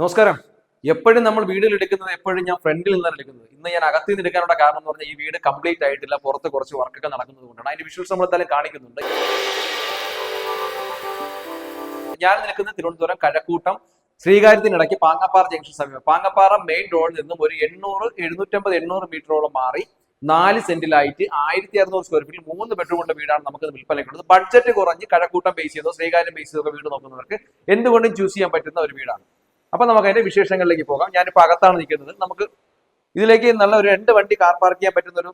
നമസ്കാരം. എപ്പോഴും നമ്മൾ വീഡിയോയിൽ എടുക്കുന്നത് എപ്പോഴും ഞാൻ ഫ്രണ്ടിൽ നിന്നാണ് എടുക്കുന്നത്. ഇന്ന് ഞാൻ അകത്തിൽ നിന്ന് എടുക്കാനുള്ള കാരണം എന്ന് പറഞ്ഞാൽ ഈ വീട് കംപ്ലീറ്റ് ആയിട്ടില്ല, പുറത്ത് കുറച്ച് വർക്കൊക്കെ നടക്കുന്നത് കൊണ്ടാണ്. അതിന്റെ വിഷ്വൽസ് നമ്മൾ എന്തായാലും കാണിക്കുന്നുണ്ട്. ഞാൻ നിൽക്കുന്നത് തിരുവനന്തപുരം കഴക്കൂട്ടം ശ്രീകാര്യത്തിനിടയ്ക്ക് പാങ്ങപ്പാറ ജംഗ്ഷൻ സമീപം. പാങ്ങപ്പാറ മെയിൻ റോഡിൽ നിന്നും ഒരു 750-800 മീറ്ററോളം മാറി 4 സെന്റിലായിട്ട് 1600 സ്ക്വയർ ഫീറ്റിൽ 3 ബെഡ്റൂമുള്ള വീടാണ് നമുക്ക് വിൽപ്പനയ്ക്കുള്ളത്. ബഡ്ജറ്റ് കുറഞ്ഞ് കഴക്കൂട്ടം ബേസ് ചെയ്തോ ശ്രീകാര്യം ബേസ് ചെയ്തോ വീട് നോക്കുന്നവർക്ക് എന്തുകൊണ്ടും ചൂസ് ചെയ്യാൻ പറ്റുന്ന ഒരു വീടാണ്. അപ്പൊ നമുക്ക് അതിന്റെ വിശേഷങ്ങളിലേക്ക് പോകാം. ഞാനിപ്പോ അകത്താണ് നിൽക്കുന്നത്. നമുക്ക് ഇതിലേക്ക് നല്ല ഒരു 2 വണ്ടി കാർ പാർക്ക് ചെയ്യാൻ പറ്റുന്ന ഒരു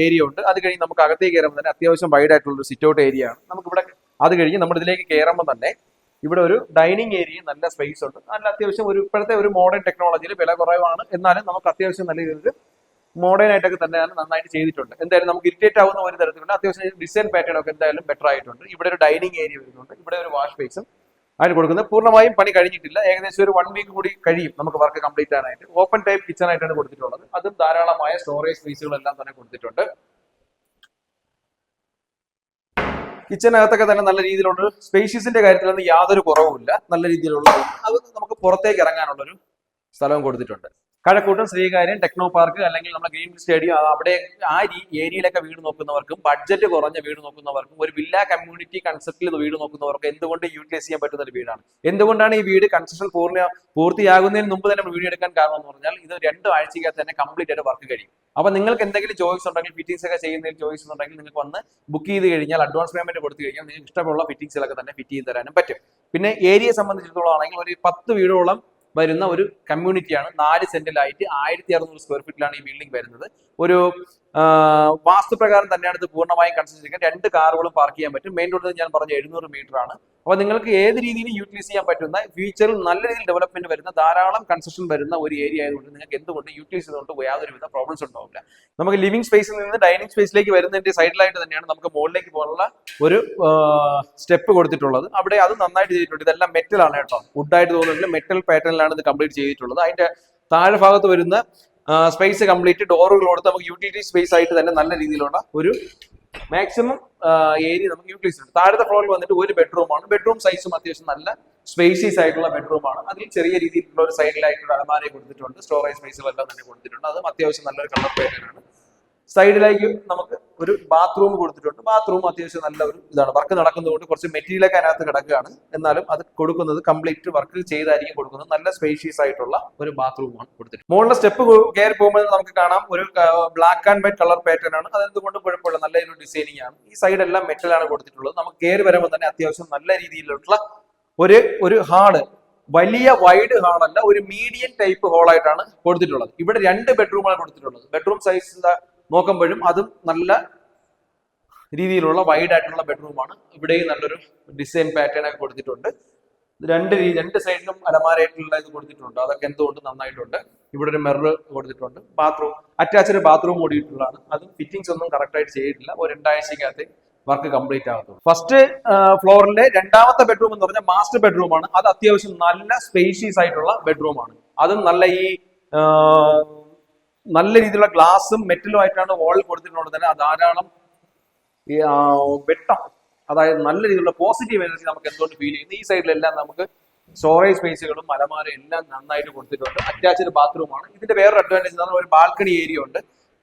ഏരിയ ഉണ്ട്. അത് കഴിഞ്ഞ് നമുക്ക് അകത്തേക്ക് കയറുമ്പോൾ തന്നെ അത്യാവശ്യം വൈഡ് ആയിട്ടുള്ള ഒരു സിറ്റ് ഔട്ട് ഏരിയ ആണ്. നമുക്കിവിടെ അത് കഴിഞ്ഞ് നമ്മൾ ഇതിലേക്ക് കയറുമ്പോൾ തന്നെ ഇവിടെ ഒരു ഡൈനിങ് ഏരിയ, നല്ല സ്പേസ് ഉണ്ട്. നല്ല അത്യാവശ്യം ഒരു ഇപ്പോഴത്തെ ഒരു മോഡേൺ ടെക്നോളജിയിൽ വില കുറവാണ്, എന്നാലും നമുക്ക് അത്യാവശ്യം നല്ല രീതിയിൽ മോഡേൺ ആയിട്ടൊക്കെ തന്നെയാണ് നന്നായിട്ട് ചെയ്തിട്ടുണ്ട്. എന്തായാലും നമുക്ക് ഇറിറ്റേറ്റ് ആവുന്ന ഒരു തരത്തിലുള്ള അത്യാവശ്യം ഡിസൈൻ പാറ്റേൺ ഒക്കെ എന്തായാലും ബെറ്റർ ആയിട്ടുണ്ട്. ഇവിടെ ഒരു ഡൈനിങ് ഏരിയ വരുന്നുണ്ട്. ഇവിടെ ഒരു വാഷ് ബേസും അതിന് കൊടുക്കുന്നത്. പൂർണ്ണമായും പണി കഴിഞ്ഞിട്ടില്ല. ഏകദേശം ഒരു 1 വീക്ക് കൂടി കഴിയും നമുക്ക് വർക്ക് കംപ്ലീറ്റ് ആനായിട്ട്. ഓപ്പൺ ടൈപ്പ് കിച്ചൺ ആയിട്ടാണ് കൊടുത്തിട്ടുള്ളത്. അതും ധാരാളമായ സ്റ്റോറേജ് സ്പേസുകളെല്ലാം തന്നെ കൊടുത്തിട്ടുണ്ട്. കിച്ചനകത്തൊക്കെ തന്നെ നല്ല രീതിയിലുള്ള സ്പേഷ്യസിന്റെ കാര്യത്തിലൊന്നും യാതൊരു കുറവുമില്ല. നല്ല രീതിയിലുള്ള അത് നമുക്ക് പുറത്തേക്ക് ഇറങ്ങാനുള്ളൊരു സ്ഥലവും കൊടുത്തിട്ടുണ്ട്. കഴക്കൂട്ടം ശ്രീകാര്യം ടെക്നോ പാർക്ക് അല്ലെങ്കിൽ നമ്മുടെ ഗ്രീൻ സ്റ്റേഡിയം, അവിടെ ആ ഏരിയയിലൊക്കെ വീട് നോക്കുന്നവർക്കും ബഡ്ജറ്റ് കുറഞ്ഞ വീട് നോക്കുന്നവർക്കും ഒരു വില്ല കമ്മ്യൂണിറ്റി കൺസെപ്റ്റിൽ വീട് നോക്കുന്നവർക്കും എന്തുകൊണ്ട് യൂട്ടിലൈസ് ചെയ്യാൻ പറ്റുന്ന ഒരു വീടാണ്. എന്തുകൊണ്ടാണ് ഈ വീട് കൺസ്ട്രക്ഷൻ പൂർത്തിയാകുന്നതിന് മുമ്പ് തന്നെ വീഡിയോ എടുക്കാൻ കാരണം എന്ന് പറഞ്ഞാൽ ഇത് 2 ആഴ്ചക്കകത്ത് തന്നെ കംപ്ലീറ്റ് ആയിട്ട് വർക്ക് കഴിയും. അപ്പൊ നിങ്ങൾക്ക് എന്തെങ്കിലും ചോയ്സ് ഉണ്ടെങ്കിൽ, ഫിറ്റിംഗ്സ് ഒക്കെ ചെയ്യുന്നതിൽ ചോയ്സ് ഉണ്ടെങ്കിൽ നിങ്ങൾക്ക് വന്ന് ബുക്ക് ചെയ്ത് കഴിഞ്ഞാൽ, അഡ്വാൻസ് പേയ്മെന്റ് കൊടുത്തു കഴിഞ്ഞാൽ നിങ്ങൾക്ക് ഇഷ്ടമുള്ള ഫിറ്റിംഗ്സിലൊക്കെ തന്നെ ഫിറ്റ് ചെയ്ത് തരാനും പറ്റും. പിന്നെ ഏരിയയെ സംബന്ധിച്ചിടത്തോളം ആണെങ്കിൽ ഒരു 10 വീടോളം വരുന്ന ഒരു കമ്മ്യൂണിറ്റിയാണ്. 4 സെന്റിലായിട്ട് 1600 സ്ക്വയർ ഫീറ്റിലാണ് ഈ ബിൽഡിംഗ് വരുന്നത്. ഒരു വാസ്തുപ്രകാരം തന്നെയാണ് ഇത് പൂർണ്ണമായും കൺസ്ട്രക്ഷൻ ചെയ്യുന്നത്. 2 കാറുകളും പാർക്ക് ചെയ്യാൻ പറ്റും. മെയിൻ റോഡിൽ ഞാൻ പറഞ്ഞ 700 മീറ്റർ ആണ്. അപ്പൊ നിങ്ങൾക്ക് ഏത് രീതിയിൽ യൂട്ടിലൈസ് ചെയ്യാൻ പറ്റുന്ന, ഫ്യൂച്ചറിൽ നല്ല രീതിയിൽ ഡെവലപ്മെന്റ് വരുന്ന, ധാരാളം കൺസ്ട്രക്ഷൻ വരുന്ന ഒരു ഏരിയ ആയതുകൊണ്ട് നിങ്ങൾക്ക് എന്തുകൊണ്ട് യൂട്ടിലൈസ് ചെയ്തുകൊണ്ട് യാതൊരുവിധ പ്രോബ്ലംസ് ഉണ്ടാവില്ല. നമുക്ക് ലിവിംഗ് സ്പേസിൽ നിന്ന് ഡൈനിങ് സ്പേസിലേക്ക് വരുന്നതിന്റെ സൈഡിലായിട്ട് തന്നെയാണ് നമുക്ക് മുകളിലേക്ക് പോകാനുള്ള ഒരു സ്റ്റെപ്പ് കൊടുത്തിട്ടുള്ളത്. അവിടെ അത് നന്നായിട്ട് ചെയ്തിട്ടുണ്ട്. ഇതെല്ലാം മെറ്റൽ ആണ് കേട്ടോ, വുഡായിട്ട് തോന്നുന്നില്ല, മെറ്റൽ പാറ്റേണിലാണ് ഇത് കംപ്ലീറ്റ് ചെയ്തിട്ടുള്ളത്. അതിന്റെ താഴെ ഭാഗത്ത് വരുന്ന സ്പേസ് കംപ്ലീറ്റ് ഡോറുകൾ കൊടുത്ത് നമുക്ക് യൂട്ടിലിറ്റി സ്പേസ് ആയിട്ട് തന്നെ നല്ല രീതിയിലുള്ള ഒരു മാക്സിമം ഏരിയ നമുക്ക് യൂട്ടിലൈസ് ഉണ്ട്. താഴത്തെ ഫ്ലോറിൽ വന്നിട്ട് ഒരു ബെഡ്റൂമാണ്. ബെഡ്റൂം സൈസും അത്യാവശ്യം നല്ല സ്പേഷ്യസ് ആയിട്ടുള്ള ബെഡ്റൂമാണ്. അതിൽ ചെറിയ രീതിയിലുള്ള ഒരു സൈഡിലായിട്ടുള്ള അലമാരയെ കൊടുത്തിട്ടുണ്ട്. സ്റ്റോറേജ് സ്പേസുകളെല്ലാം തന്നെ കൊടുത്തിട്ടുണ്ട്. അതും അത്യാവശ്യം നല്ലൊരു കളർ പാറ്റേണാണ്. സൈഡിലേക്ക് നമുക്ക് ഒരു ബാത്റൂം കൊടുത്തിട്ടുണ്ട്. ബാത്റൂം അത്യാവശ്യം നല്ല ഒരു ഇതാണ്. വർക്ക് നടക്കുന്നതുകൊണ്ട് കുറച്ച് മെറ്റീരിയലൊക്കെ അതിനകത്ത് കിടക്കുകയാണ്, എന്നാലും അത് കൊടുക്കുന്നത് കംപ്ലീറ്റ് വർക്ക് ചെയ്തായിരിക്കും കൊടുക്കുന്നത്. നല്ല സ്പേഷ്യസ് ആയിട്ടുള്ള ഒരു ബാത്റൂമാണ് കൊടുത്തിട്ടുണ്ട്. മുകളിലെ സ്റ്റെപ്പ് കയറി പോകുമ്പോൾ നമുക്ക് കാണാം ഒരു black and white colour pattern ആണ്. അതെന്തുകൊണ്ട് കുഴപ്പമില്ല, നല്ലൊരു ഡിസൈനിങ് ആണ്. ഈ സൈഡെല്ലാം മെറ്റലാണ് കൊടുത്തിട്ടുള്ളത്. നമുക്ക് കയറി വരുമ്പോൾ തന്നെ അത്യാവശ്യം നല്ല രീതിയിലുള്ള ഒരു ഹാള്, വലിയ വൈഡ് ഹാളല്ല, ഒരു മീഡിയം ടൈപ്പ് ഹോളായിട്ടാണ് കൊടുത്തിട്ടുള്ളത്. ഇവിടെ 2 ബെഡ്റൂമാണ് കൊടുത്തിട്ടുള്ളത്. ബെഡ്റൂം സൈസ് നോക്കുമ്പോഴും അതും നല്ല രീതിയിലുള്ള വൈഡ് ആയിട്ടുള്ള ബെഡ്റൂമാണ്. ഇവിടെയും നല്ലൊരു ഡിസൈൻ പാറ്റേൺ ഒക്കെ കൊടുത്തിട്ടുണ്ട്. 2 സൈഡിലും അലമാരയായിട്ടുള്ള ഇത് കൊടുത്തിട്ടുണ്ട്. അതൊക്കെ എന്തുകൊണ്ട് നന്നായിട്ടുണ്ട്. ഇവിടെ ഒരു മിറർ കൊടുത്തിട്ടുണ്ട്. ബാത്റൂം അറ്റാച്ച്ഡ് ബാത്റൂം കൂടിയിട്ടുള്ളതാണ്. അതും ഫിറ്റിംഗ്സ് ഒന്നും കറക്റ്റ് ആയിട്ട് ചെയ്തിട്ടില്ല. ഒരു 2 ആഴ്ചക്കകത്ത് വർക്ക് കംപ്ലീറ്റ് ആകത്തുള്ളൂ. ഫസ്റ്റ് ഫ്ലോറിലെ 2ാമത്തെ ബെഡ്റൂം എന്ന് പറഞ്ഞാൽ മാസ്റ്റർ ബെഡ്റൂമാണ്. അത് അത്യാവശ്യം നല്ല സ്പേഷ്യസ് ആയിട്ടുള്ള ബെഡ്റൂമാണ്. അതും നല്ല രീതിയിലുള്ള ഗ്ലാസും മെറ്റലും ആയിട്ടാണ് വാൾ കൊടുത്തിട്ടുള്ളത്. തന്നെ ധാരാളം വെട്ടം, അതായത് നല്ല രീതിയിലുള്ള പോസിറ്റീവ് എനർജി നമുക്ക് എന്തുകൊണ്ട് ഫീൽ ചെയ്യുന്നു. ഈ സൈഡിലെല്ലാം നമുക്ക് സ്റ്റോറേജ് സ്പേസുകളും അലമാര എല്ലാം നന്നായിട്ട് കൊടുത്തിട്ടുണ്ട്. അറ്റാച്ച്ഡ് ബാത്റൂമാണ്. ഇതിന്റെ വേറൊരു അഡ്വാൻറ്റേജ് എന്ന് പറഞ്ഞാൽ ഒരു ബാൽക്കണി ഏരിയ ഉണ്ട്.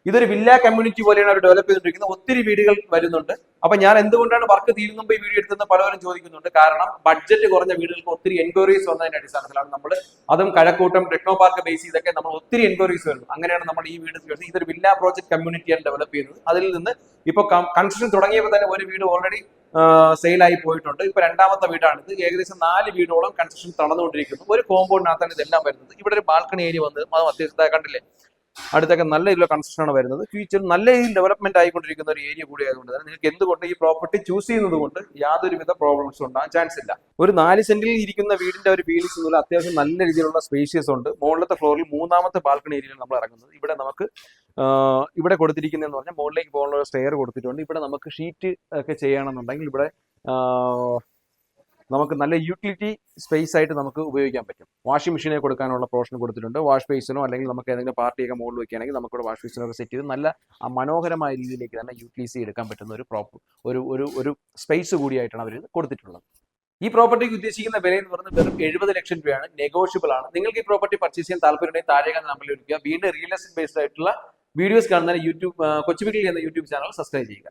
ഇതൊരു വില്ല കമ്മ്യൂണിറ്റി പോലെയാണ് അവർ ഡെവലപ്പ് ചെയ്തുകൊണ്ടിരിക്കുന്നത്. ഒത്തിരി വീടുകൾ വരുന്നുണ്ട്. അപ്പൊ ഞാൻ എന്തുകൊണ്ടാണ് വർക്ക് തീരുന്നുമ്പോൾ ഈ വീഡിയോ എടുത്തെന്ന് പലവരും ചോദിക്കുന്നുണ്ട്. കാരണം ബഡ്ജറ്റ് കുറഞ്ഞ വീടുകൾക്ക് ഒത്തിരി എൻക്വയറീസ് വന്നതിന്റെ അടിസ്ഥാനത്തിലാണ് നമ്മൾ അതും കഴക്കൂട്ടം ടെക്നോ പാർക്ക് ബേസ് ചെയ്തൊക്കെ നമ്മൾ ഒത്തിരി എൻക്വയറീസ് വരുന്നു. അങ്ങനെയാണ് നമ്മൾ ഈ വീട് ഇതൊരു വില്ല പ്രോജക്ട് കമ്മ്യൂണിറ്റിയാണ് ഡെവലപ്പ് ചെയ്യുന്നത്. അതിൽ നിന്ന് ഇപ്പൊ കൺസ്ട്രക്ഷൻ തുടങ്ങിയപ്പോൾ തന്നെ ഒരു വീട് ഓൾറെഡി സെയിലായി പോയിട്ടുണ്ട്. ഇപ്പൊ 2ാമത്തെ വീടാണിത്. ഏകദേശം 4 വീടോളം കൺസ്ട്രക്ഷൻ നടന്നുകൊണ്ടിരിക്കുന്നു. ഒരു കോമ്പൗണ്ടിനകത്താണ് ഇതെല്ലാം വരുന്നത്. ഇവിടെ ഒരു ബാൽക്കണി ഏരിയ വന്നത് അത് അത്യാവശ്യം കണ്ടില്ലേ, അടുത്തൊക്കെ നല്ല രീതിയിലുള്ള കൺസ്ട്രക്ഷൻ ആണ് വരുന്നത്. ഫ്യൂച്ചറിൽ നല്ല രീതിയിൽ ഡെവലപ്മെന്റ് ആയിക്കൊണ്ടിരിക്കുന്ന ഒരു ഏരിയ കൂടി ആയതുകൊണ്ട് തന്നെ നിങ്ങൾക്ക് എന്തുകൊണ്ട് ഈ പ്രോപ്പർട്ടി ചൂസ് ചെയ്യുന്നത് കൊണ്ട് യാതൊരുവിധ പ്രോബ്ലംസും ഉണ്ടാകാൻ ചാൻസ് ഇല്ല. ഒരു 4 സെന്റിൽ ഇരിക്കുന്ന വീടിന്റെ ഒരു ഫീലിംഗ്സ് ഒന്നുമില്ല. അത്യാവശ്യം നല്ല രീതിയിലുള്ള സ്പേഷ്യസ് ഉണ്ട്. മുകളിലത്തെ ഫ്ലോറിൽ 3ാമത്തെ ബാൽക്കണി ഏരിയയിൽ നമ്മൾ ഇറങ്ങുന്നത്. ഇവിടെ നമുക്ക് ഇവിടെ കൊടുത്തിരിക്കുന്നതെന്ന് പറഞ്ഞാൽ മുകളിലേക്ക് പോകാനുള്ള ഒരു സ്റ്റെയർ കൊടുത്തിട്ടുണ്ട്. ഇവിടെ നമുക്ക് ഷീറ്റ് ഒക്കെ ചെയ്യണമെന്നുണ്ടെങ്കിൽ ഇവിടെ നമുക്ക് നല്ല യൂട്ടിലിറ്റി സ്പേസ് ആയിട്ട് നമുക്ക് ഉപയോഗിക്കാൻ പറ്റും. വാഷിംഗ് മെഷീനെ കൊടുക്കാനുള്ള പോർഷൻ കൊടുത്തിട്ടുണ്ട്. വാഷ് ബേസിനോ അല്ലെങ്കിൽ നമുക്ക് ഏതെങ്കിലും പാർട്ടിയൊക്കെ മുകളിൽ വെക്കുകയാണെങ്കിൽ നമുക്കിവിടെ വാഷ് ബേസിനൊക്കെ സെറ്റ് ചെയ്ത് നല്ല മനോഹരമായ രീതിയിലേക്ക് തന്നെ യൂട്ടിലൈസ് ചെയ്തെടുക്കാൻ പറ്റുന്ന ഒരു സ്പേസ് കൂടിയായിട്ടാണ് അവർ കൊടുത്തിട്ടുള്ളത്. ഈ പ്രോപ്പർട്ടിക്ക് ഉദ്ദേശിക്കുന്ന വില എന്ന് പറയുന്നത് വെറും 70 ലക്ഷം രൂപയാണ്. നെഗോഷ്യബിൾ ആണ്. നിങ്ങൾക്ക് ഈ പ്രോപ്പർട്ടി പർച്ചേസ് ചെയ്യാൻ താല്പര്യമുണ്ടെങ്കിൽ താഴെ നമ്പറിൽ വിളിക്കുക. വീണ്ടും റിയൽ എസ്റ്റേറ്റ് ബേസ്ഡ് ആയിട്ടുള്ള വീഡിയോസ് കാണുന്നതിന് കൊച്ചുമിക്കിൽ എന്ന യൂട്യൂബ് ചാനൽ സബ്സ്ക്രൈബ് ചെയ്യുക.